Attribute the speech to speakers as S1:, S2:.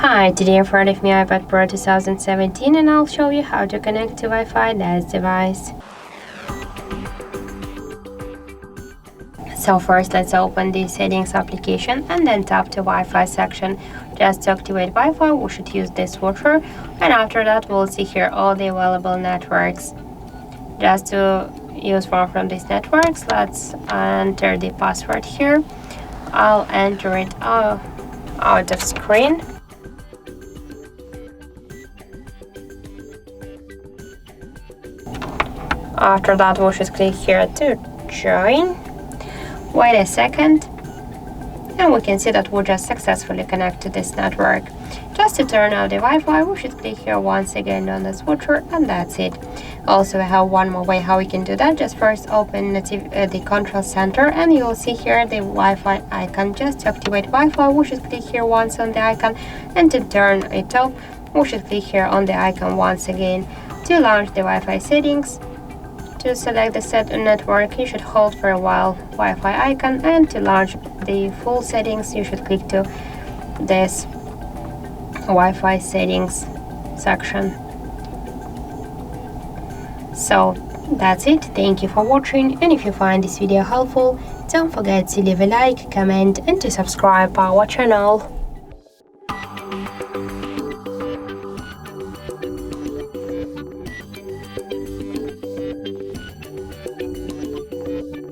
S1: Hi, today in front of me iPad Pro 2017 and I'll show you how to connect to Wi-Fi this device. So first let's open the settings application and then tap the Wi-Fi section. Just to activate Wi-Fi we should use this switcher, and after that we'll see here all the available networks. Just to use one from these networks, let's enter the password here. I'll enter it out of screen. After that we should click here to join. Wait a second, and we can see that we just successfully connect to this network. Just to turn off the Wi-Fi, we should click here once again on the switcher, and that's it. Also, we have one more way how we can do that. Just first open the control center, and you'll see here the Wi-Fi icon. Just to activate Wi-Fi, we should click here once on the icon, and to turn it off, we should click here on the icon once again. To launch the Wi-Fi settings, to select the set network, you should hold for a while Wi-Fi icon, and to launch the full settings, you should click to this Wi-Fi settings section. So that's it. Thank you for watching, and if you find this video helpful, don't forget to leave a like, comment and to subscribe our channel.